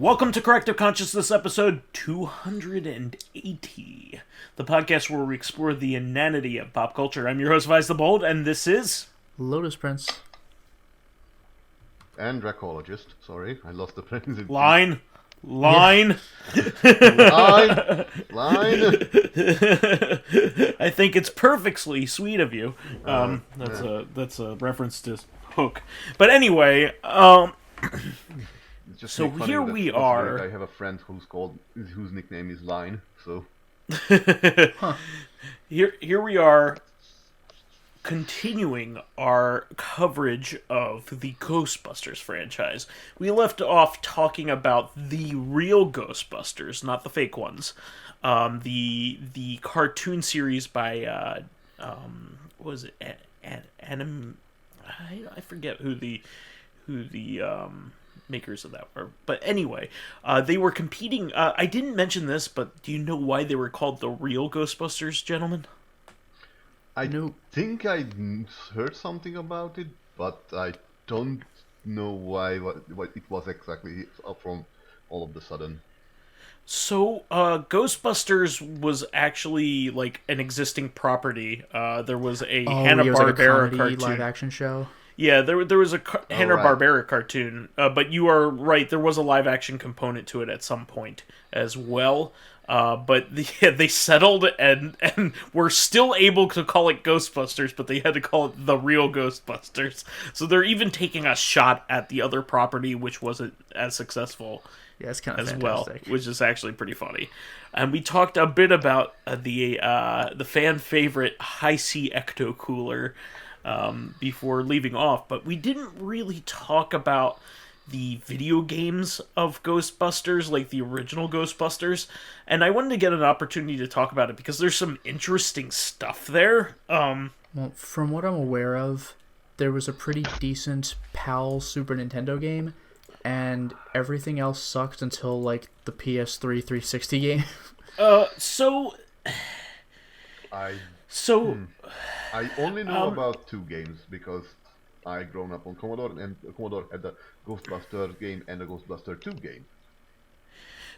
Welcome to Corrective Consciousness, episode 280, the podcast where we explore the inanity of pop culture. I'm your host, vysethebold, and this is... Lotus Prince. And Dracologist. Sorry, I lost the pronunciation. Line. Line. I think it's perfectly sweet of you. That's a reference to Hook. But anyway, so here we are. I have a friend whose nickname is Line. So here we are, continuing our coverage of the Ghostbusters franchise. We left off talking about the real Ghostbusters, not the fake ones. The cartoon series by what was it? I forget who the makers of that were. But anyway, they were competing. I didn't mention this, but do you know why they were called the real Ghostbusters, gentlemen? I think I heard something about it, but I don't know what it was exactly from all of the sudden. So, Ghostbusters was actually like an existing property. There was a Hanna-Barbera cartoon live-action show. Yeah, there was a Hanna-Barbera cartoon, but you are right. There was a live-action component to it at some point as well. But they settled and were still able to call it Ghostbusters, but they had to call it the real Ghostbusters. So they're even taking a shot at the other property, which wasn't as successful. Yeah, it's kind of as fantastic. well, which is actually pretty funny. And we talked a bit about the fan favorite Hi-C Ecto Cooler before leaving off, but we didn't really talk about the video games of Ghostbusters, like the original Ghostbusters, and I wanted to get an opportunity to talk about it because there's some interesting stuff there. Well, from what I'm aware of, there was a pretty decent PAL Super Nintendo game, and everything else sucked until like the PS3 360 game. I only know about two games because I grown up on Commodore, and Commodore had the Ghostbusters game and the Ghostbusters 2 game.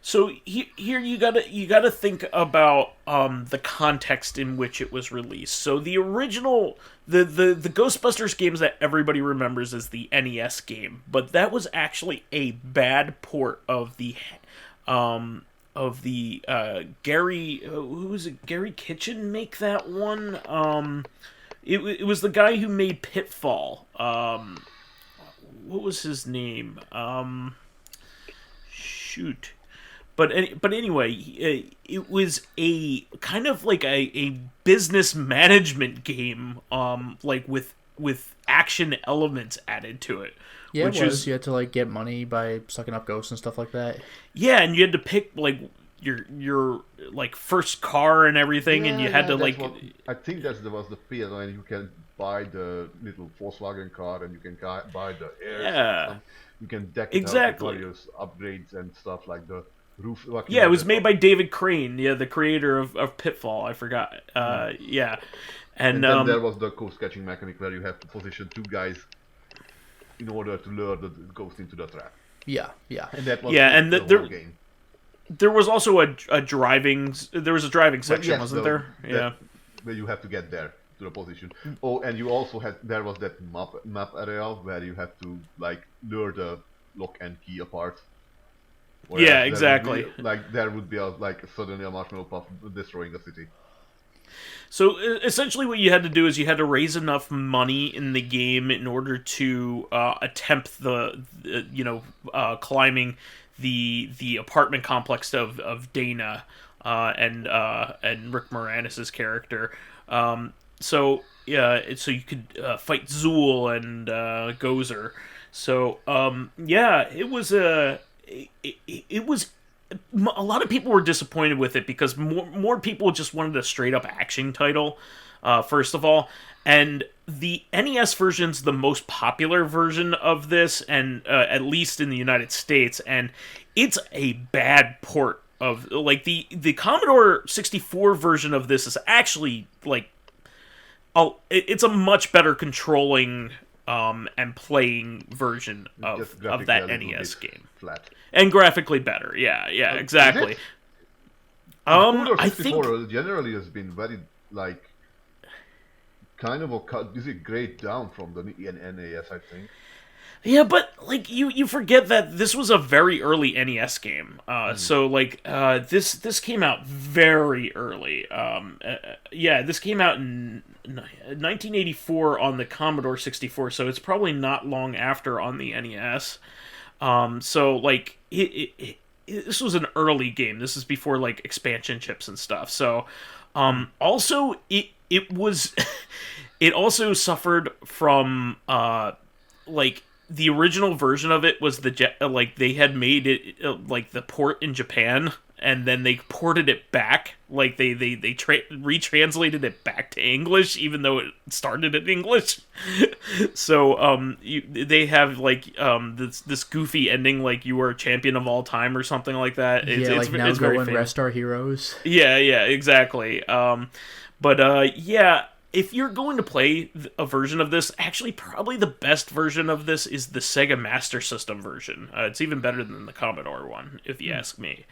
So here you gotta think about the context in which it was released. So the original the Ghostbusters games that everybody remembers is the NES game, but that was actually a bad port of the Gary, who was it? Gary Kitchen make that one. It was the guy who made Pitfall. What was his name? Shoot. But anyway, it was a kind of like a business management game, like with action elements added to it. Yeah, it was. You had to like get money by sucking up ghosts and stuff like that. Yeah, and you had to pick like your like first car and everything, and you had to like. I think that was the field, and you can buy the little Volkswagen car, and you can buy the air. Yeah. You can deck it out with various upgrades and stuff like the roof. Yeah, it was made by David Crane, the creator of Pitfall. I forgot. Yeah, and then there was the ghost catching mechanic where you have to position two guys in order to lure the ghost into the trap. Yeah. And that was the whole game. There was also a driving section, wasn't there? Yeah. Where you have to get there to the position. Oh, and you also there was that map area where you have to like lure the lock and key apart. Yeah, exactly. There would be suddenly a marshmallow puff destroying the city. So essentially what you had to do is you had to raise enough money in the game in order to attempt climbing the apartment complex of Dana and Rick Moranis' character. So you could fight Zool and Gozer. So it was a lot of people were disappointed with it because more people just wanted a straight up action title, first of all, and the NES version's the most popular version of this, and at least in the United States, and it's a bad port of like the Commodore 64 version of this is actually like it's a much better controlling and playing version of that NES game. Flat. and graphically better. Yeah, exactly. Commodore I 64 think generally has been very like kind of is it grayed down from the NAS, I think. yeah, but like you forget that this was a very early NES game. So like this came out very early. This came out in 1984 on the Commodore 64, so it's probably not long after on the NES. So like this was an early game. This is before like expansion chips and stuff. So also it was it also suffered from like the original version of it was like they had made it like the port in Japan, and then they ported it back, like they retranslated it back to English, even though it started in English. So they have like this goofy ending, like you are a champion of all time or something like that. It's now go and rest our heroes. Yeah, exactly. If you're going to play a version of this, actually probably the best version of this is the Sega Master System version. It's even better than the Commodore one, if you ask me.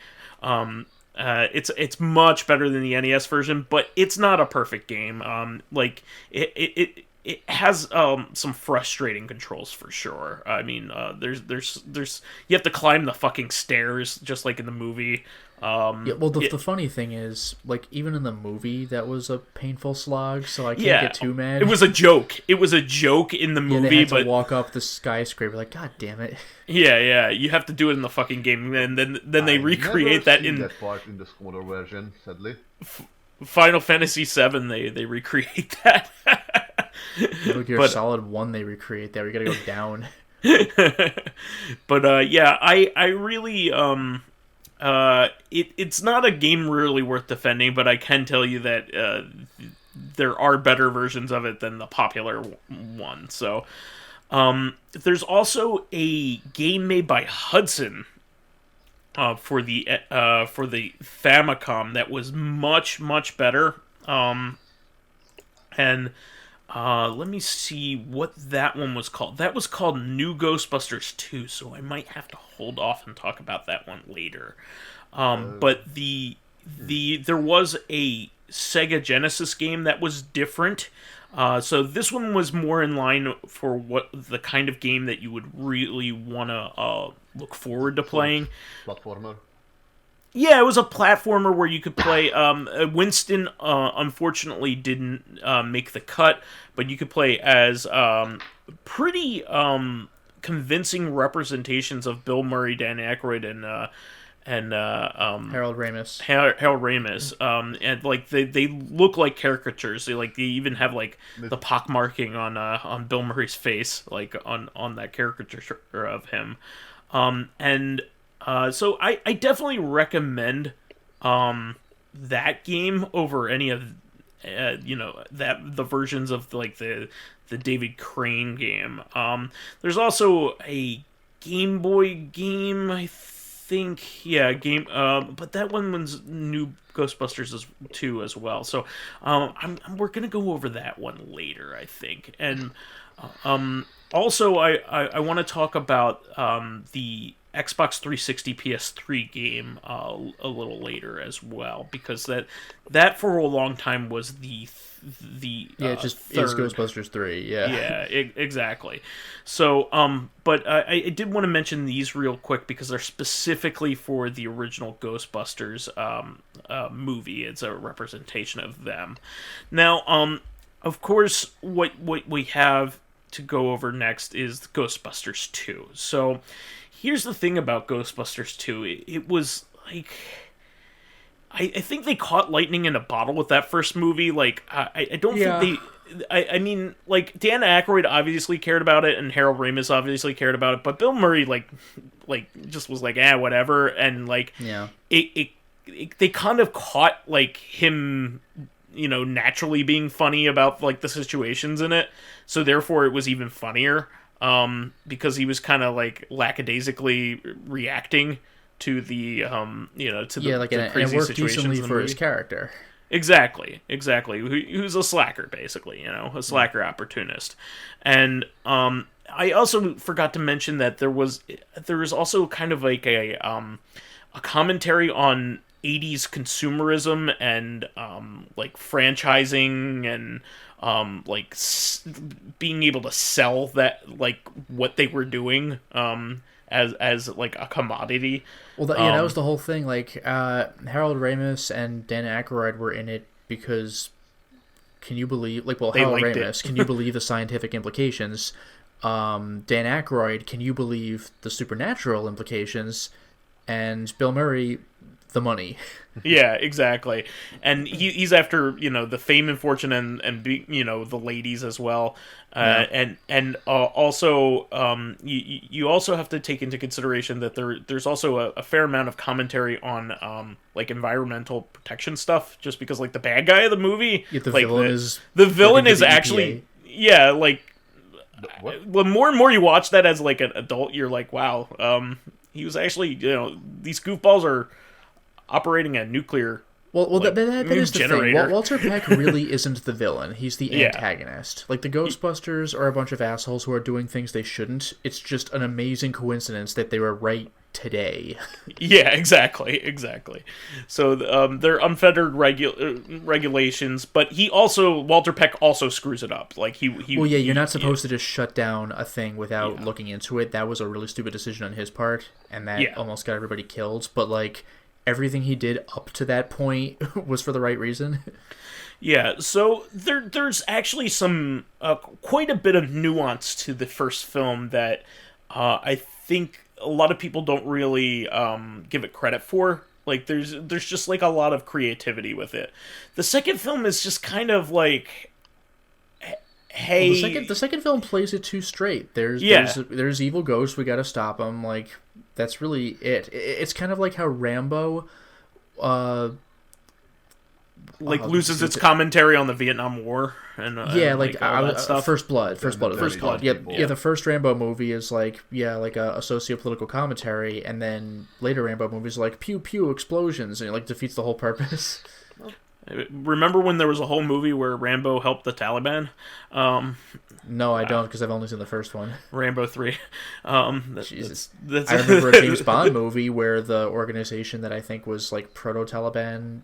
It's much better than the NES version, but it's not a perfect game. Like it has some frustrating controls for sure. I mean, there's you have to climb the fucking stairs just like in the movie. The funny thing is, like, even in the movie, that was a painful slog, so I can't get too mad. It was a joke. It was a joke in the movie, they had to walk up the skyscraper, like, God damn it. Yeah, you have to do it in the fucking game, and then they recreate that in that part in the Commodore version, sadly. Final Fantasy VII. They recreate that. Metal Gear Solid 1, they recreate that. We gotta go down. But I really it's not a game really worth defending, but I can tell you that there are better versions of it than the popular one. So there's also a game made by Hudson for the Famicom that was much better. Let me see what that one was called. That was called New Ghostbusters 2, so I might have to hold off and talk about that one later. But there was a Sega Genesis game that was different. So this one was more in line for what the kind of game that you would really want to look forward to playing. Platformer. Yeah, it was a platformer where you could play. Winston, unfortunately, didn't make the cut, but you could play as pretty convincing representations of Bill Murray, Dan Aykroyd, and Harold Ramis. Harold Ramis. And like they look like caricatures. They even have like the pockmarking on Bill Murray's face, like on that caricature of him. So I definitely recommend that game over any of the versions of like the David Crane game. There's also a Game Boy game, I think. Yeah, but that one was New Ghostbusters 2 as well. So we're gonna go over that one later, I think. And also I want to talk about the Xbox 360 PS3 game a little later as well, because that for a long time was the it just is Ghostbusters 3. Yeah, exactly. So but I did want to mention these real quick because they're specifically for the original Ghostbusters movie. It's a representation of them. Now of course what we have to go over next is Ghostbusters 2. So here's the thing about Ghostbusters 2. It was like, I think they caught lightning in a bottle with that first movie. Like, I don't think they... I mean, like, Dan Aykroyd obviously cared about it, and Harold Ramis obviously cared about it, but Bill Murray, like just was like, whatever, and, like, they kind of caught, like, him, naturally being funny about, like, the situations in it, so therefore it was even funnier. Because he was kind of like lackadaisically reacting to the the crazy and it worked situations decently in the for movie. his character. Exactly. Who's a slacker, basically, a slacker opportunist, and I also forgot to mention that there was also kind of like a commentary on 80s consumerism and like franchising and like being able to sell that, like what they were doing as like a commodity. Well, that was the whole thing. Like Harold Ramis and Dan Aykroyd were in it because, can you believe? Like, well, Harold Ramis, can you believe the scientific implications? Dan Aykroyd, can you believe the supernatural implications? And Bill Murray, the money. Yeah, exactly. And he's after, the fame and fortune and the ladies as well. And also you also have to take into consideration that there's also a fair amount of commentary on like environmental protection stuff, just because like the bad guy of the movie, the villain is actually like the more and more you watch that as like an adult, you're like, wow, he was actually, these goofballs are operating a nuclear that is the generator. Thing. Walter Peck really isn't the villain. He's the antagonist. Like, the Ghostbusters are a bunch of assholes who are doing things they shouldn't. It's just an amazing coincidence that they were right today. Yeah, exactly. So they're unfettered regulations, but Walter Peck also screws it up. Like you're not supposed to just shut down a thing without looking into it. That was a really stupid decision on his part, and that almost got everybody killed. But like, everything he did up to that point was for the right reason. Yeah, so there's actually some quite a bit of nuance to the first film that I think a lot of people don't really give it credit for. Like, there's just like a lot of creativity with it. The second film is just kind of like, hey, the second film plays it too straight. There's evil ghosts, we got to stop them. Like, that's really it. It's kind of like how Rambo loses its commentary on the Vietnam War and all that stuff. First Blood. Yeah, the first Rambo movie is like a socio-political commentary, and then later Rambo movies are like pew pew explosions, and it like defeats the whole purpose. Remember when there was a whole movie where Rambo helped the Taliban? No, I don't, because I've only seen the first one. Rambo 3. Jesus. I remember a James Bond movie where the organization that I think was like proto-Taliban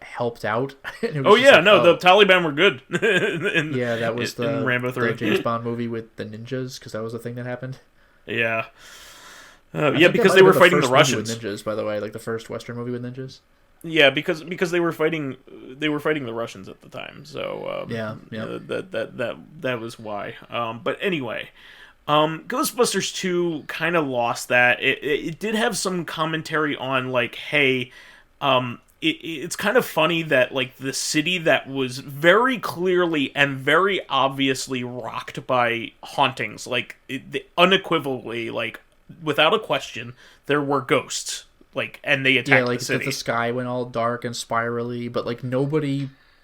helped out. The Taliban were good. That was in Rambo 3. The James Bond movie with the ninjas, because that was the thing that happened. Yeah. Because they were fighting the Russians. With ninjas, by the way, like the first Western movie with ninjas. Yeah, because they were fighting the Russians at the time. So that was why. But anyway, Ghostbusters 2 kind of lost that. It did have some commentary on like, hey, it's kind of funny that like the city that was very clearly and very obviously rocked by hauntings, like unequivocally, like without a question, there were ghosts. Like, and they attacked the city. The sky went all dark and spirally, but like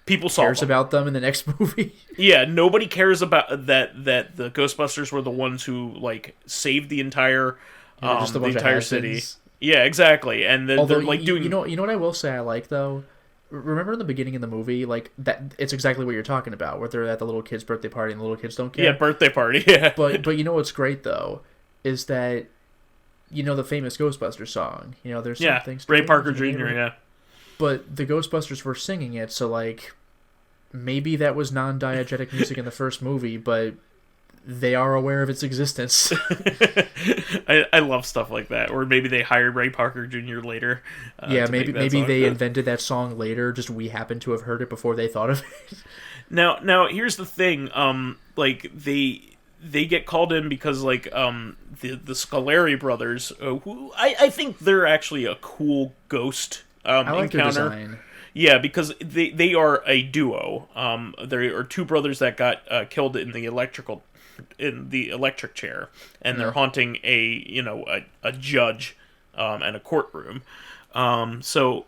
people cares about them in the next movie. Yeah, nobody cares about that the Ghostbusters were the ones who like saved the entire the entire city. Yeah, exactly. And they're like doing you know what I will say I like though? Remember in the beginning of the movie, like that it's exactly what you're talking about, where they're at the little kid's birthday party and the little kids don't care. Yeah, birthday party, yeah. But you know what's great though is that the famous Ghostbusters song. There's some things. Ray Parker Jr. Yeah. But the Ghostbusters were singing it, so like maybe that was non-diegetic music in the first movie, but they are aware of its existence. I love stuff like that. Or maybe they hired Ray Parker Jr. later. Maybe they invented that song later. Just we happen to have heard it before they thought of it. Now here's the thing. Like they get called in because like the Scoleri brothers, who I think they're actually a cool ghost I like encounter. Their design. Yeah, because they are a duo. There are two brothers that got killed in the electric chair, and they're haunting a judge and a courtroom. So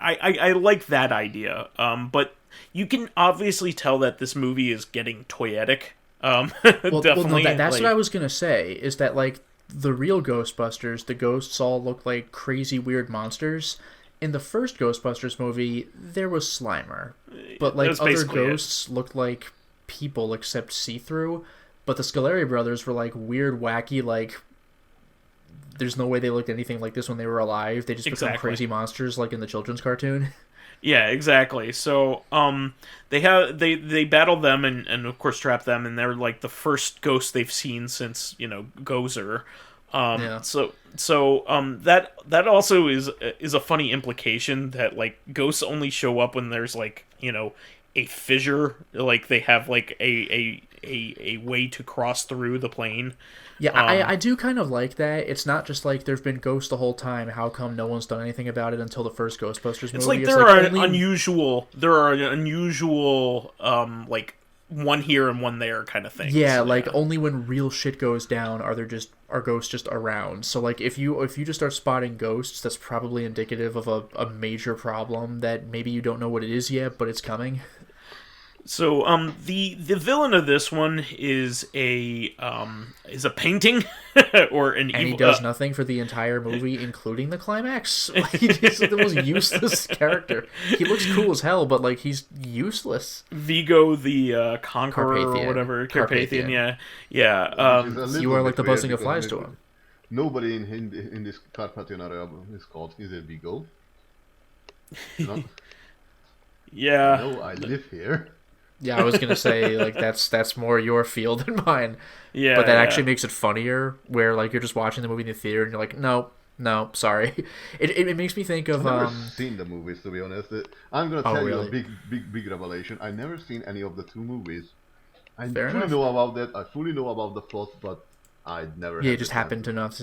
I like that idea. But you can obviously tell that this movie is getting toyetic. Definitely. That's what I was gonna say. Is that like the real Ghostbusters? The ghosts all look like crazy, weird monsters. In the first Ghostbusters movie, there was Slimer, but like other ghosts looked like people except see-through. But the Scoleri brothers were like weird, wacky, like there's no way they looked anything like this when they were alive. They just become crazy monsters like in the children's cartoon. Yeah, exactly. So, they battle them and of course trap them, and they're like the first ghost they've seen since, Gozer. That also is a funny implication that like ghosts only show up when there's like, a fissure, like they have like a way to cross through the plane. Yeah, I do kind of like that. It's not just like there's been ghosts the whole time. How come no one's done anything about it until the first Ghostbusters movie? It's like there are unusual, like one here and one there kind of things. Yeah, like only when real shit goes down are ghosts just around. So like if you just start spotting ghosts, that's probably indicative of a major problem that maybe you don't know what it is yet, but it's coming. So, the villain of this one is a painting, or an and evil... he does nothing for the entire movie, including the climax. Like, he's the most useless character. He looks cool as hell, but, like, he's useless. Vigo the Conqueror, or whatever. Carpathian, yeah. You are like the buzzing of flies to him. Nobody in this Carpathian area is called either Vigo. No? Yeah. No, I live here. Yeah, I was gonna say like that's more your field than mine. Yeah, but that actually makes it funnier. Where like you're just watching the movie in the theater and you're like, no, sorry. It makes me think of. I've never seen the movies, to be honest. I'm gonna tell you a big revelation. I never seen any of the two movies. I fully know about that. I fully know about the plot, but I never. Yeah, it just happened to not.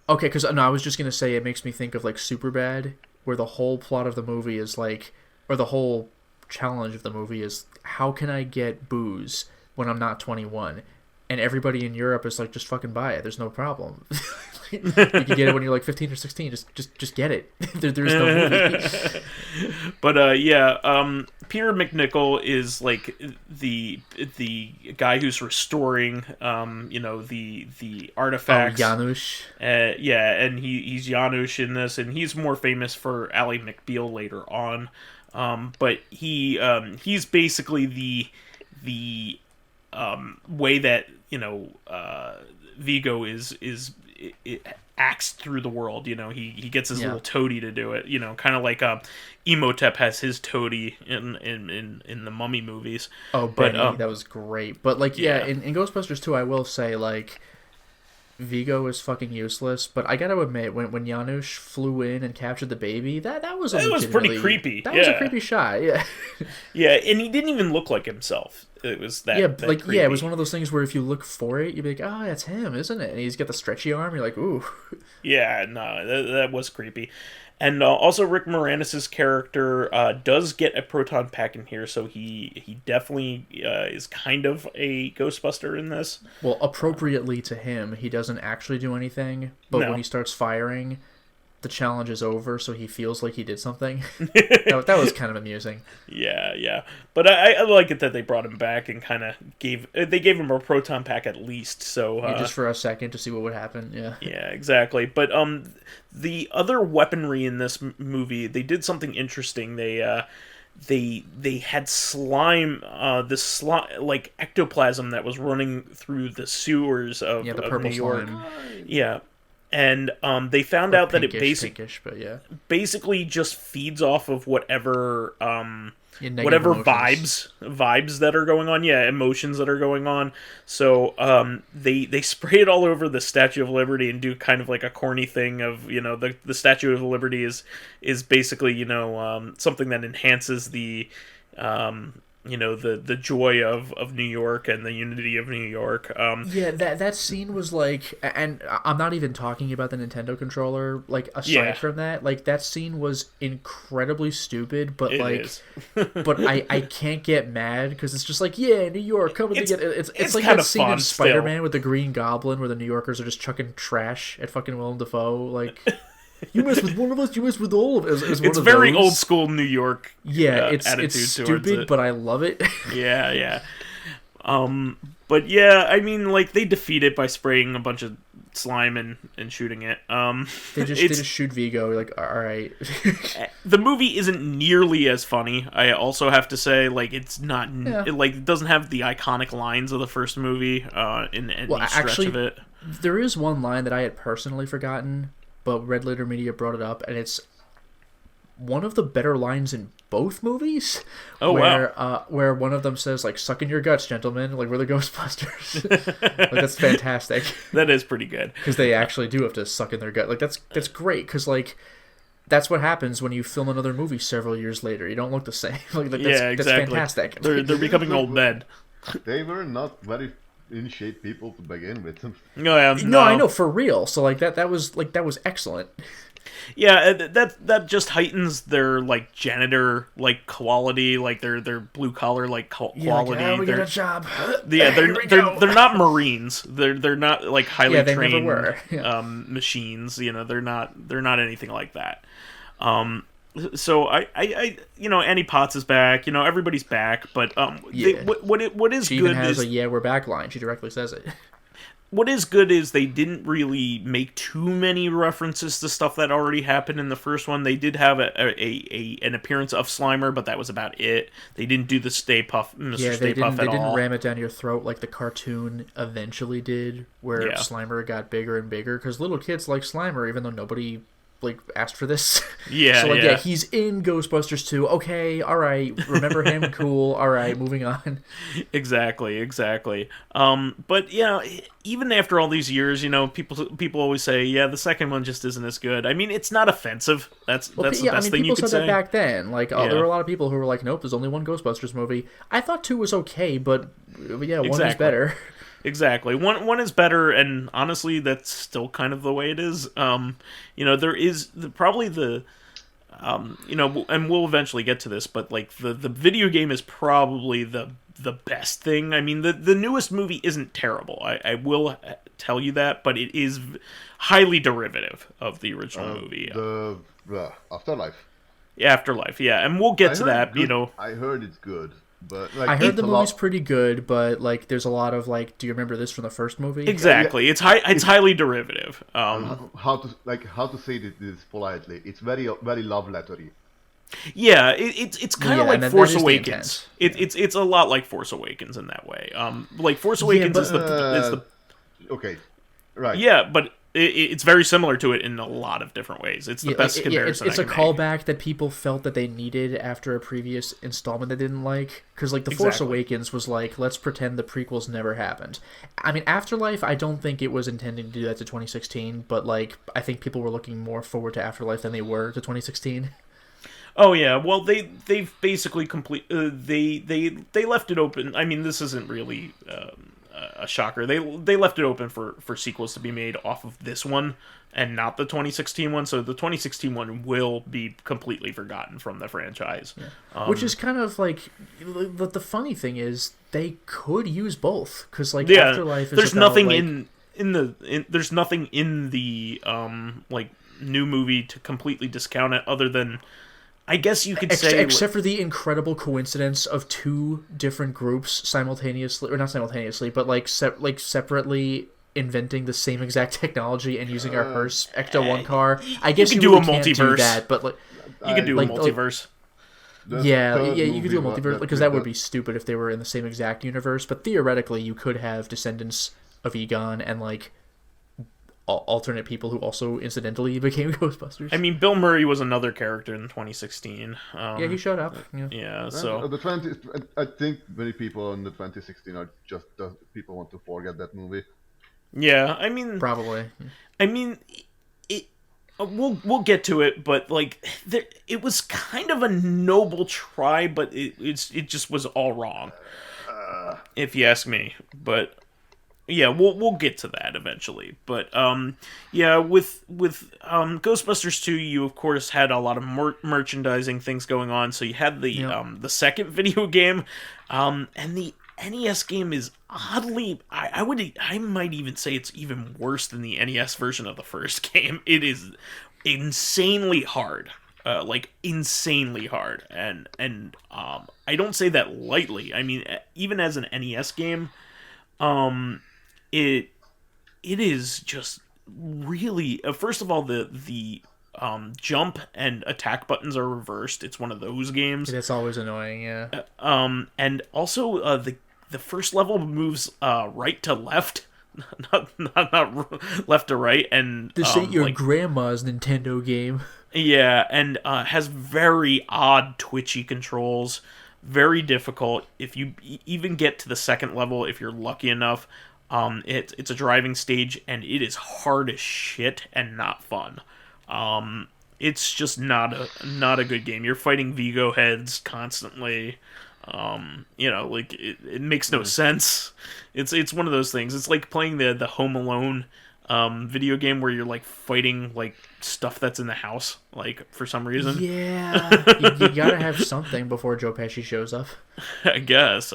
Okay, because no, I was just gonna say it makes me think of like Superbad, where the whole plot of the movie is like, or the whole challenge of the movie is how can I get booze when I'm not 21, and everybody in Europe is like, just fucking buy it, there's no problem. You can get it when you're like 15 or 16, just get it. There's no movie. But Peter McNichol is like the guy who's restoring the artifacts. Janusz. And he's Janusz in this, and he's more famous for Ally McBeal later on. But he's basically the way that Vigo it acts through the world. He gets his little toady to do it. Kind of like Imhotep has his toady in the Mummy movies. Oh, Benny, that was great. But like in Ghostbusters 2, I will say like Vigo is fucking useless, but I gotta admit, when Janusz flew in and captured the baby, that was pretty creepy. That was a creepy shot, yeah. Yeah, and he didn't even look like himself. It was that creepy. It was one of those things where if you look for it, you'd be like, oh, that's him, isn't it? And he's got the stretchy arm, you're like, ooh. Yeah, no, that was creepy. And also Rick Moranis' character does get a proton pack in here, so he definitely is kind of a Ghostbuster in this. Well, appropriately to him, he doesn't actually do anything, but when he starts firing, the challenge is over, so he feels like he did something. that was kind of amusing. Yeah. But I like it that they brought him back and kind of gave him a proton pack at least. So just for a second to see what would happen. Yeah. Yeah, exactly. But the other weaponry in this movie, they did something interesting. They had slime, this slime, like ectoplasm that was running through the sewers of New York. Slime. Yeah. And they found out that it pinkish, but basically just feeds off of whatever whatever vibes that are going on, emotions that are going on. So they spray it all over the Statue of Liberty and do kind of like a corny thing of the Statue of Liberty is basically something that enhances the the joy of New York and the unity of New York. That scene was like, and I'm not even talking about the Nintendo controller, like aside from that, like that scene was incredibly stupid, but but I can't get mad because it's just like, New York coming together. It's like that scene in Spider-Man with the Green Goblin where the New Yorkers are just chucking trash at fucking Willem Dafoe, like you mess with one of us, you mess with all of us. It's very old school New York. It's stupid, but I love it. Yeah. But yeah, I mean, like they defeat it by spraying a bunch of slime and shooting it. They just shoot Vigo. Like, all right. The movie isn't nearly as funny. I also have to say, like, it's not it doesn't have the iconic lines of the first movie in any stretch of it. There is one line that I had personally forgotten, but Red Letter Media brought it up, and it's one of the better lines in both movies. Oh, wow. Where one of them says, like, suck in your guts, gentlemen, like, we're the Ghostbusters. Like, that's fantastic. That is pretty good. Because they actually do have to suck in their gut. Like, that's great, because, like, that's what happens when you film another movie several years later. You don't look the same. Like, that's, exactly. That's fantastic. They're becoming old men. They were not very in shape people to begin with. No, I know, for real. So, like, that was excellent. Yeah, that just heightens their, like, janitor, like, quality, like their blue collar, like, quality. Yeah, we got a job. Yeah, they're not Marines. They're not, like, highly trained never were. machines. You know, they're not anything like that. So I Annie Potts is back. You know, everybody's back. But what is she good even has is a we're back line. She directly says it. What is good is they didn't really make too many references to stuff that already happened in the first one. They did have an appearance of Slimer, but that was about it. They didn't do the Stay Puft, Mr. Stay Puft at all. They didn't ram it down your throat like the cartoon eventually did, where Slimer got bigger and bigger, because little kids like Slimer, even though nobody asked for this. Yeah, so he's in Ghostbusters 2. Okay, all right, remember him? Cool. All right, moving on. Exactly. But yeah, even after all these years, you know, people always say, yeah, the second one just isn't as good. I mean, it's not offensive. That's the best thing you could say. People said that back then. Like, there were a lot of people who were like, nope, there's only one Ghostbusters movie. I thought 2 was okay, but yeah, one is better. Exactly. One is better, and honestly, that's still kind of the way it is. You know, there is you know, and we'll eventually get to this, but like the video game is probably the best thing. I mean, the newest movie isn't terrible. I will tell you that, but it is highly derivative of the original movie. The Afterlife. Afterlife, yeah, and we'll get to that. Good, you know, I heard it's good. But, like, I heard the movie's pretty good, but like, there's a lot of like, do you remember this from the first movie? Exactly, it's highly derivative. How to say this politely? It's very love lettery. Yeah, it's kind of like Force Awakens. Yeah. It's a lot like Force Awakens in that way. Like Force Awakens is the okay, right? Yeah, but it's very similar to it in a lot of different ways. It's the best comparison. It's a callback that people felt that they needed after a previous installment they didn't like. Because like the Force Awakens was like, let's pretend the prequels never happened. I mean, Afterlife, I don't think it was intending to do that to 2016, but like I think people were looking more forward to Afterlife than they were to 2016. Oh yeah, well they've basically they left it open. I mean, this isn't really a shocker. They left it open for sequels to be made off of this one and not the 2016 one. So the 2016 one will be completely forgotten from the franchise. Yeah. Which is kind of like, but the funny thing is they could use both, because like Afterlife is there's about, nothing like, there's nothing in the like new movie to completely discount it, other than, I guess you could say, except for the incredible coincidence of 2 different groups simultaneously, or not simultaneously, but like separately inventing the same exact technology and using our Hearst Ecto 1 car. I guess you do really a can't multiverse. do that, but like you could do a multiverse. You could do a multiverse, because that would be stupid if they were in the same exact universe. But theoretically, you could have descendants of Egon and like alternate people who also incidentally became Ghostbusters. I mean, Bill Murray was another character in 2016. He showed up. So I think many people in the 2016 are just people want to forget that movie. Yeah, I mean, probably. I mean, we'll get to it, but like, it was kind of a noble try, but it just was all wrong, if you ask me. But yeah, we'll get to that eventually. But yeah, with Ghostbusters 2, you of course had a lot of merchandising things going on. So you had the second video game, and the NES game is oddly, I might even say it's even worse than the NES version of the first game. It is insanely hard. Like insanely hard, and I don't say that lightly. I mean, even as an NES game, it it is just really first of all the jump and attack buttons are reversed. It's one of those games. That's always annoying, yeah. And also the first level moves right to left, not left to right, and this ain't your grandma's Nintendo game. Yeah, and has very odd twitchy controls, very difficult. If you even get to the second level, if you're lucky enough, it's a driving stage, and it is hard as shit and not fun. It's just not a good game. You're fighting Vigo heads constantly. Like it makes no sense. It's one of those things. It's like playing the Home Alone video game where you're like fighting like stuff that's in the house, like for some reason. Yeah, you gotta have something before Joe Pesci shows up. I guess.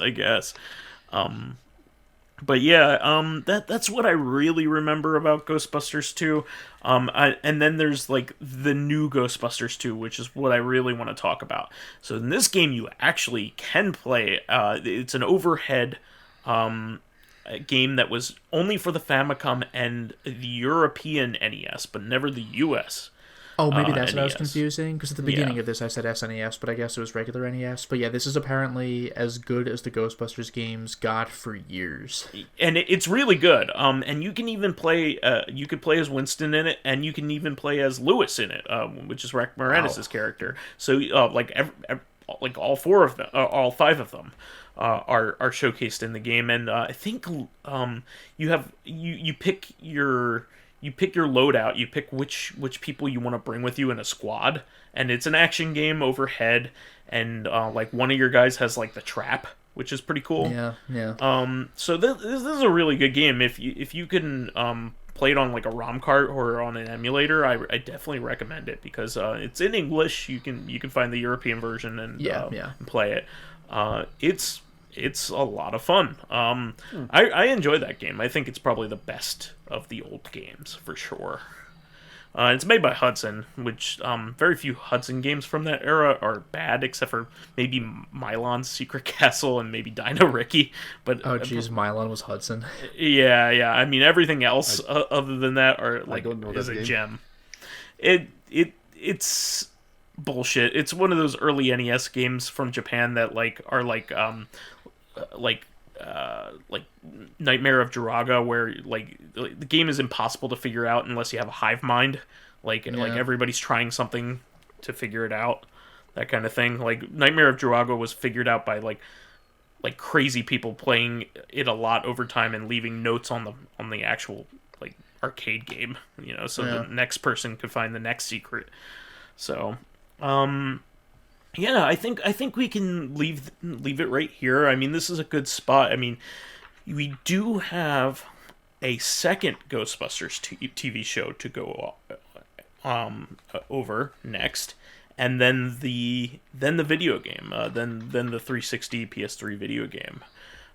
But yeah, that's what I really remember about Ghostbusters 2. And then there's like the new Ghostbusters 2, which is what I really want to talk about. So in this game, you actually can play. It's an overhead game that was only for the Famicom and the European NES, but never the US. Oh, maybe that's what I was confusing, because at the beginning of this I said SNES, but I guess it was regular NES. But yeah, this is apparently as good as the Ghostbusters games got for years. And it's really good. And you can even play, you could play as Winston in it, and you can even play as Lewis in it, which is Rick Moranis' character. So, like all four of them, all five of them, are showcased in the game. And I think you pick your loadout, you pick which people you want to bring with you in a squad, and it's an action game overhead, and like one of your guys has like the trap, which is pretty cool. Yeah. So this is a really good game. If you can play it on like a ROM cart or on an emulator, I definitely recommend it, because it's in English. You can find the European version and play it. It's a lot of fun. I enjoy that game. I think it's probably the best of the old games, for sure. It's made by Hudson, which very few Hudson games from that era are bad, except for maybe Mylon's Secret Castle and maybe Dino Ricky. But oh, jeez, Mylon was Hudson. Yeah. I mean, everything else other than that is a gem. It's bullshit. It's one of those early NES games from Japan that are like Nightmare of Jiraga, where like the game is impossible to figure out unless you have a hive mind. Like everybody's trying something to figure it out, that kind of thing. Like Nightmare of Jiraga was figured out by like crazy people playing it a lot over time and leaving notes on the actual like arcade game, so the next person could find the next secret. So yeah, I think we can leave it right here. I mean, this is a good spot. I mean, we do have a second Ghostbusters TV show to go over next, and then the video game, then the 360 PS3 video game,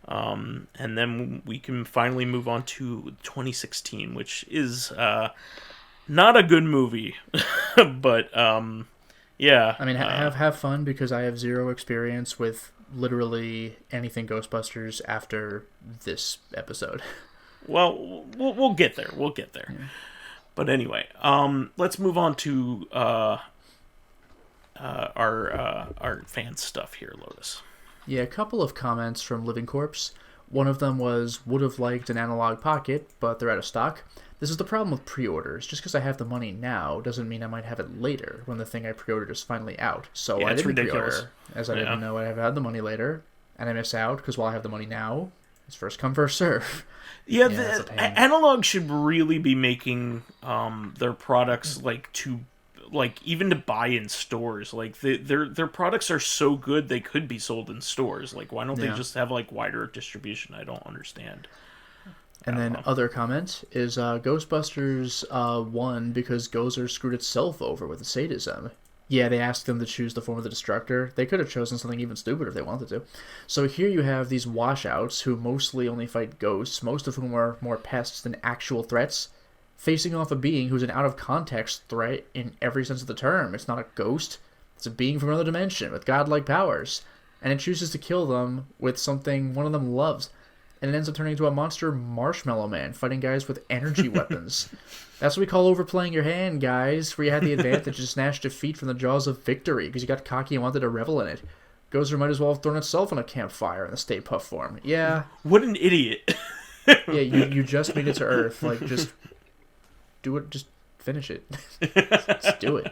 and then we can finally move on to 2016, which is not a good movie, but yeah. I mean, have fun, because I have zero experience with literally anything Ghostbusters after this episode. Well, we'll get there. Yeah. But anyway, let's move on to our fan stuff here, Lotus. Yeah, a couple of comments from Living Corpse. One of them was, would have liked an analog pocket, but they're out of stock. This is the problem with pre-orders. Just because I have the money now doesn't mean I might have it later when the thing I pre-ordered is finally out. So I didn't pre-order, as I didn't know I'd have had the money later, and I miss out because while I have the money now, it's first come, first serve. Yeah, Analog should really be making their products even to buy in stores. Like their products are so good they could be sold in stores. Like, why don't they just have like wider distribution? I don't understand. And then other comment is Ghostbusters won because Gozer screwed itself over with the sadism. Yeah, they asked them to choose the form of the Destructor. They could have chosen something even stupider if they wanted to. So here you have these washouts who mostly only fight ghosts, most of whom are more pests than actual threats, facing off a being who's an out-of-context threat in every sense of the term. It's not a ghost. It's a being from another dimension with godlike powers. And it chooses to kill them with something one of them loves. and it ends up turning into a monster Marshmallow Man fighting guys with energy weapons. That's what we call overplaying your hand, guys, where you had the advantage to snatch defeat from the jaws of victory because you got cocky and wanted to revel in it. Gozer might as well have thrown itself on a campfire in the Stay Puft form. Yeah. What an idiot. Yeah, you just made it to Earth. Like, just do it. Just finish it. Just do it.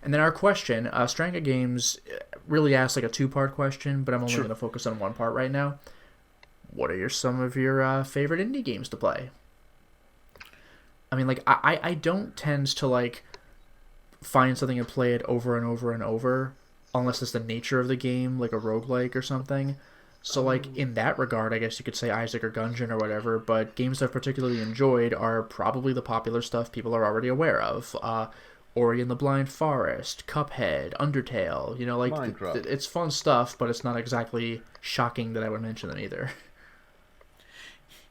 And then our question, Stranga Games really asked like a two-part question, but I'm only going to focus on one part right now. What are some of your favorite indie games to play? I mean, like, I don't tend to, like, find something and play it over and over and over, unless it's the nature of the game, like a roguelike or something. So, like, in that regard, I guess you could say Isaac or Gungeon or whatever, but games I've particularly enjoyed are probably the popular stuff people are already aware of. Ori and the Blind Forest, Cuphead, Undertale, you know, like, it's fun stuff, but it's not exactly shocking that I would mention them either.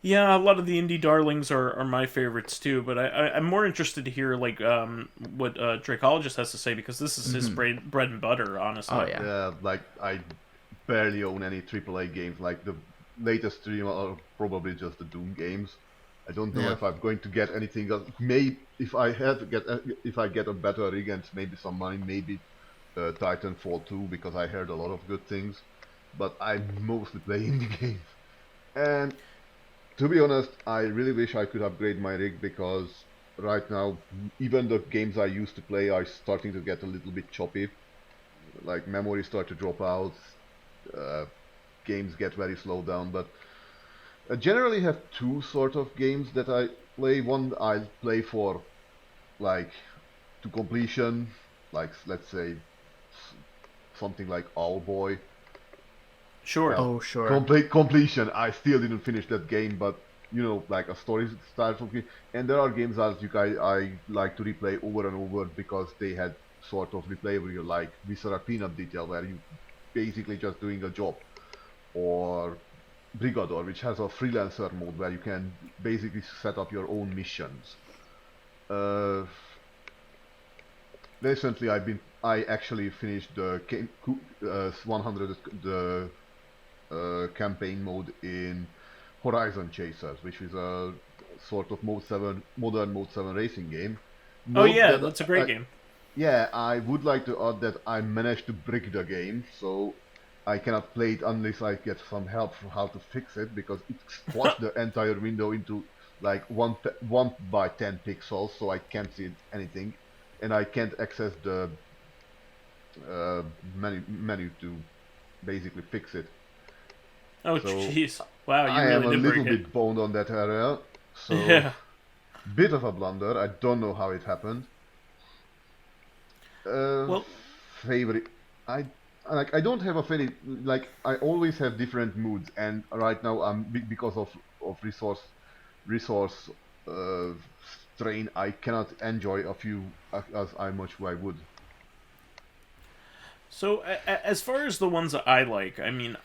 Yeah, a lot of the indie darlings are my favorites too, but I'm more interested to hear like what Dracologist has to say, because this is his bread and butter, honestly. Oh yeah. Yeah, like I barely own any AAA games. Like the latest three are probably just the Doom games. I don't know if I'm going to get anything else. Maybe if I get a better rig and maybe some money, maybe Titanfall 2, because I heard a lot of good things. But I mostly play indie games. And to be honest, I really wish I could upgrade my rig, because right now even the games I used to play are starting to get a little bit choppy. Like memory start to drop out, games get very slowed down, but I generally have two sort of games that I play. One I play for like to completion, like let's say something like Owlboy. Sure. Sure. Completion. I still didn't finish that game, but you know, like a story style of game. And there are games that I like to replay over and over because they had sort of replayable, like Viscera Peanut Detail, where you basically just doing a job, or Brigador, which has a freelancer mode where you can basically set up your own missions. Recently, I actually finished the 100 campaign mode in Horizon Chasers, which is a sort of modern Mode 7 racing game. That's a great game. Yeah, I would like to add that I managed to brick the game, so I cannot play it unless I get some help for how to fix it, because it squashed the entire window into like 1 by 10 pixels, so I can't see anything, and I can't access the menu to basically fix it. Oh jeez! Wow, you I really am a did little break it. bit boned on that area, so bit of a blunder. I don't know how it happened. Favorite, I don't have a favorite. Like I always have different moods, and right now I'm because of resource strain. I cannot enjoy a few as much I would. So as far as the ones that I like, I mean,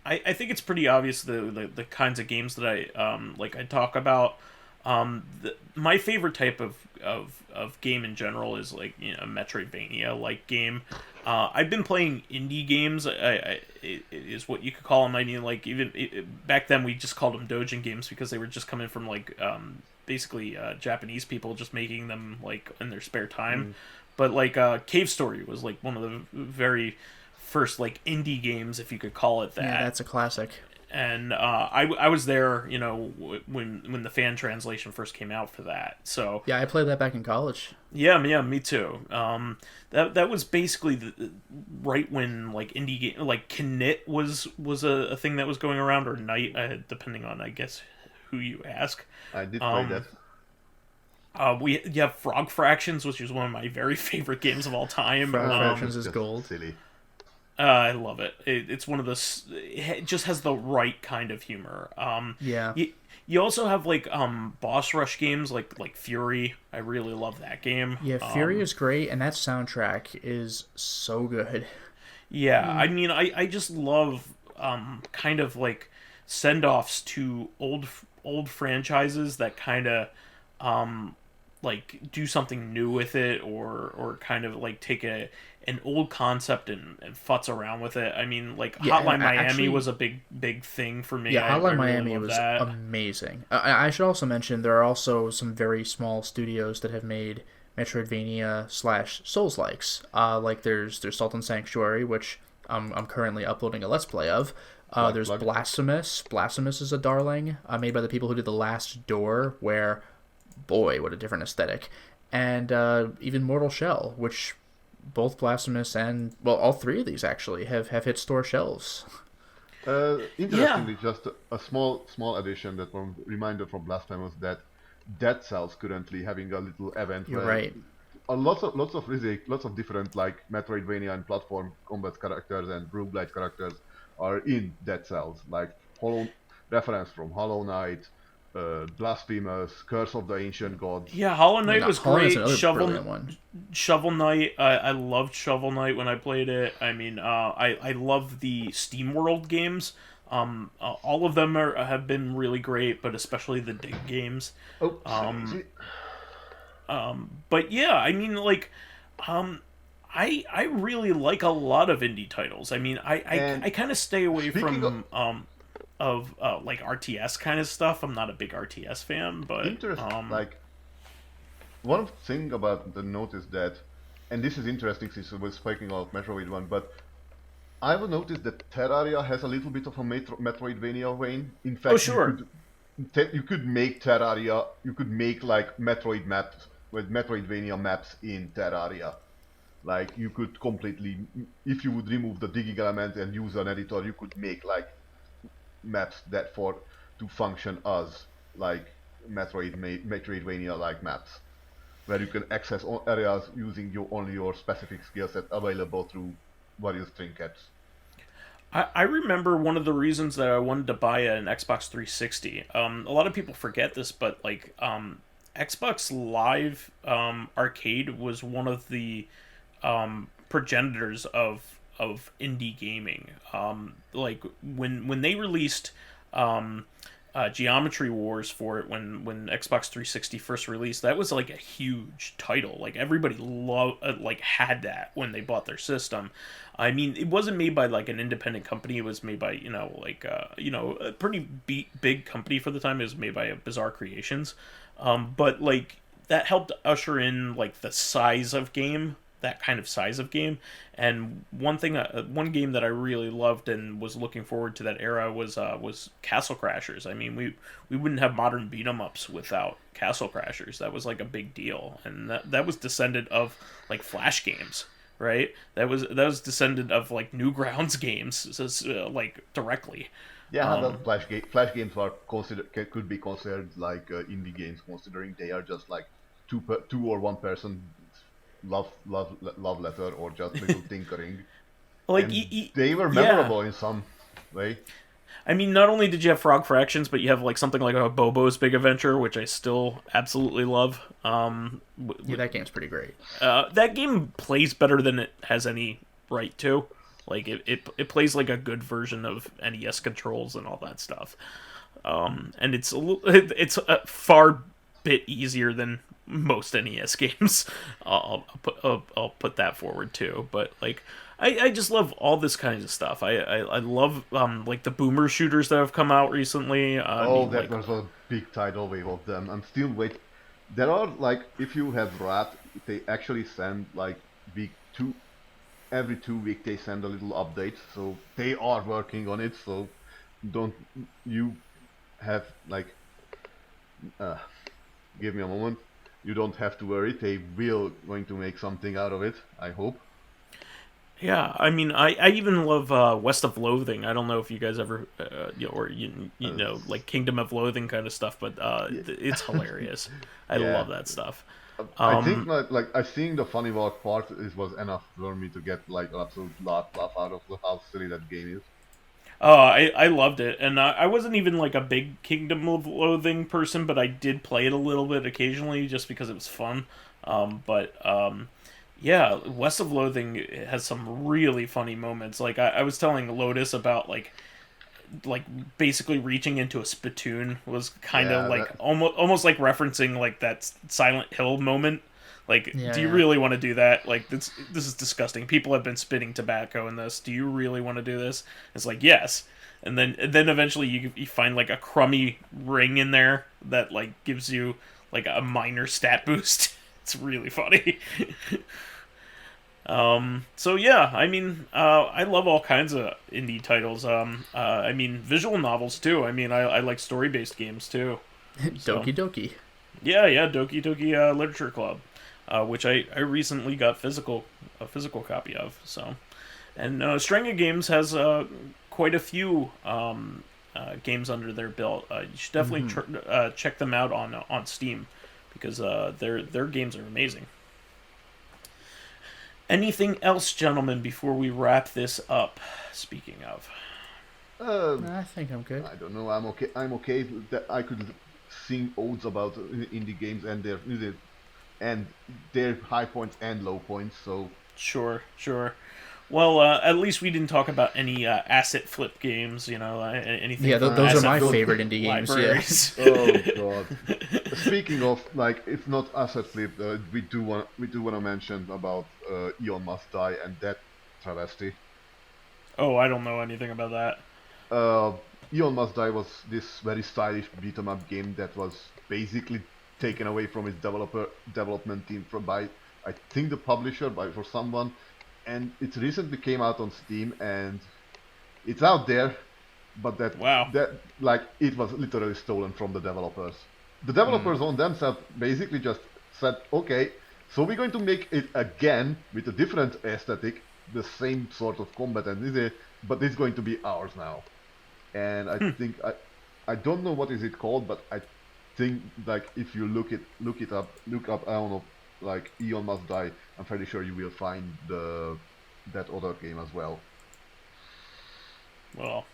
I think it's pretty obvious the kinds of games that I talk about. My favorite type of game in general is like, you know, Metroidvania like game. I've been playing indie games. It is what you could call them. I mean, like back then we just called them doujin games because they were just coming from like basically Japanese people just making them like in their spare time. But like Cave Story was like one of the very first like indie games, if you could call it that. Yeah, that's a classic. And I was there, you know, when the fan translation first came out for that. So yeah, I played that back in college. Yeah, me too. That was basically right when like indie game, like Knit was a thing that was going around, or Night, depending on I guess who you ask. I did play that. We have Frog Fractions, which is one of my very favorite games of all time. Frog Fractions is gold. Silly. I love it. It's one of those. It just has the right kind of humor. Yeah. You also have like boss rush games like Fury. I really love that game. Yeah, Fury is great, and that soundtrack is so good. Yeah, I mean, I just love kind of like send offs to old franchises that kind of like do something new with it, or kind of like take an old concept and futz around with it. I mean, like Hotline Miami actually, was a big thing for me. Yeah, I Hotline really Miami love was that. amazing. I should also mention there are also some very small studios that have made Metroidvania slash Souls likes. Like there's Salt and Sanctuary, which I'm currently uploading a Let's Play of. There's Plug. Blasphemous. Blasphemous is a darling, made by the people who did The Last Door, where, boy, what a different aesthetic. And even Mortal Shell, which both Blasphemous and, well, all three of these actually have hit store shelves. Interestingly, just a small addition that from reminder from Blasphemous that Dead Cells currently having a little event You're where right. lots of different like Metroidvania and platform combat characters and roguelite characters are in Dead Cells, like reference from Hollow Knight, Blasphemous, Curse of the Ancient Gods. Yeah, Hollow Knight was Hollow Knight's great. another brilliant one. Shovel Knight, I loved Shovel Knight when I played it. I mean, I love the SteamWorld games. All of them have been really great, but especially the Dig games. Oh, But yeah, I mean, like, I really like a lot of indie titles. I mean, I kind of stay away from like RTS kind of stuff. I'm not a big RTS fan, but interesting. Like one thing about the note is that, and this is interesting since we're speaking of Metroid one, but I've noticed that Terraria has a little bit of a Metroidvania vein. In fact, oh sure. You could make Terraria. You could make like Metroid maps with Metroidvania maps in Terraria. Like you could completely, if you would remove the digging element and use an editor, you could make like maps that to function as like Metroidvania like maps, where you can access areas using only your specific skill set available through various trinkets. I remember one of the reasons that I wanted to buy an Xbox 360. A lot of people forget this, but like Xbox Live Arcade was one of the progenitors of indie gaming. Like when they released Geometry Wars for it, when Xbox 360 first released, that was like a huge title. Like everybody had that when they bought their system. I mean, it wasn't made by like an independent company. It was made by a pretty big company for the time. It was made by Bizarre Creations, but like that helped usher in like the size of game. That kind of size of game. And one game that I really loved and was looking forward to that era was Castle Crashers. I mean, we wouldn't have modern beat 'em ups without Castle Crashers. That was like a big deal, and that was descendant of like Flash games, right? That was descendant of like Newgrounds games, like directly. Yeah, the Flash games are could be considered like indie games, considering they are just like two or one person love letter or just little tinkering. Like they were memorable in some way. I mean, not only did you have Frog Fractions, but you have like something like a Bobo's Big Adventure, which I still absolutely love. Yeah, that game's pretty great. That game plays better than it has any right to. Like it plays like a good version of NES controls and all that stuff. And it's a far bit easier than most NES games. I'll put that forward too. But like I just love all this kinds of stuff. I love like the boomer shooters that have come out recently. That was a big tidal wave of them. I'm still waiting. There are like, if you have Rat, they actually send like every 2 weeks they send a little update. So they are working on it. So don't you have like give me a moment. You don't have to worry. They will going to make something out of it, I hope. Yeah, I mean, I even love West of Loathing. I don't know if you guys ever, like Kingdom of Loathing kind of stuff, but it's hilarious. I love that stuff. I think like I think the funny part was enough for me to get like an absolute laugh out of how silly that game is. Oh, I loved it, and I wasn't even like a big Kingdom of Loathing person, but I did play it a little bit occasionally just because it was fun. Yeah, West of Loathing has some really funny moments. Like I was telling Lotus about like like basically reaching into a spittoon was kind of Yeah, like that- almost like referencing like that Silent Hill moment. Like, Yeah, do you yeah. really want to do that? Like, this is disgusting. People have been spitting tobacco in this. Do you really want to do this? It's like, yes. And then eventually you find like a crummy ring in there that like gives you like a minor stat boost. It's really funny. So yeah, I mean, I love all kinds of indie titles. I mean, visual novels too. I mean, I like story-based games too. So, Doki Doki. yeah, Doki Doki Literature Club, which I recently got a physical copy of. So, and Strenga Games has quite a few games under their belt. You should definitely check them out on Steam because their games are amazing. Anything else, gentlemen, before we wrap this up? Speaking of, I think I'm good. I don't know. I'm okay. I'm okay. That I could sing odes about indie games and their high points and low points. So sure. Well, at least we didn't talk about any asset flip games. Anything. Yeah, from those are asset my flip favorite indie games. libraries. oh god. Speaking of like, it's not asset flip. We do want to mention about Eon Must Die and that travesty. Oh, I don't know anything about that. Eon Must Die was this very stylish beat 'em up game that was basically taken away from its development team by I think the publisher for someone, and it recently came out on Steam and it's out there, but Wow. that like it was literally stolen from the developers. The developers on themselves basically just said, okay, so we're going to make it again with a different aesthetic, the same sort of combat, but it's going to be ours now. And I think I don't know what is it called, but I think like if you look up I don't know, like Eon Must Die, I'm fairly sure you will find that other game as well. Well,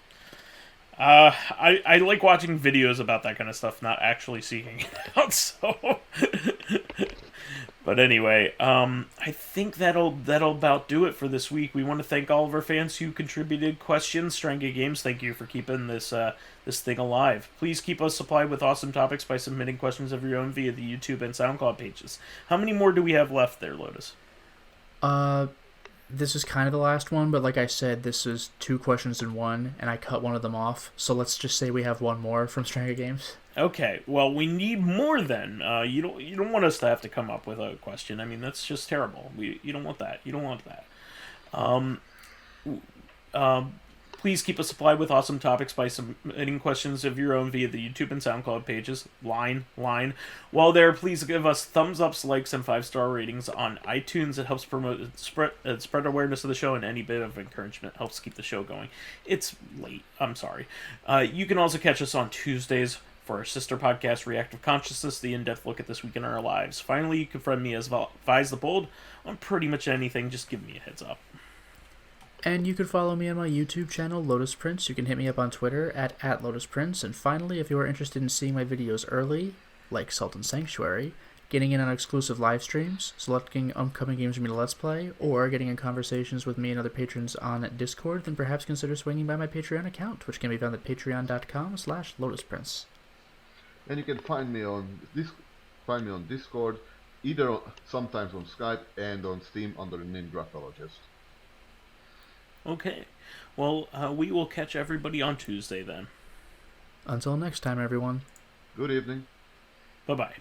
I like watching videos about that kind of stuff, not actually seeking it out. So, but anyway, I think that'll about do it for this week. We want to thank all of our fans who contributed questions. Stranga Games, thank you for keeping this thing alive. Please keep us supplied with awesome topics by submitting questions of your own via the YouTube and SoundCloud pages. How many more do we have left there, Lotus? This is kind of the last one, but like I said, this is 2 questions in one, and I cut one of them off. So let's just say we have one more from Stranger Games. Okay, well, we need more then. You don't want us to have to come up with a question. I mean, that's just terrible. You don't want that. You don't want that. Please keep us supplied with awesome topics by submitting questions of your own via the YouTube and SoundCloud pages. Line. While there, please give us thumbs ups, likes, and 5-star ratings on iTunes. It helps promote spread awareness of the show, and any bit of encouragement helps keep the show going. It's late. I'm sorry. You can also catch us on Tuesdays for our sister podcast, Corrective Consciousness, the in-depth look at this week in our lives. Finally, you can friend me as vysethebold on pretty much anything. Just give me a heads up. And you can follow me on my YouTube channel, Lotus Prince. You can hit me up on Twitter at Lotus Prince. And finally, if you are interested in seeing my videos early, like Sultan Sanctuary, getting in on exclusive live streams, selecting upcoming games for me to Let's Play, or getting in conversations with me and other patrons on Discord, then perhaps consider swinging by my Patreon account, which can be found at patreon.com/LotusPrince. And you can find me on Discord, either sometimes on Skype and on Steam under the name Dracologist. Okay. Well, we will catch everybody on Tuesday then. Until next time, everyone. Good evening. Bye-bye.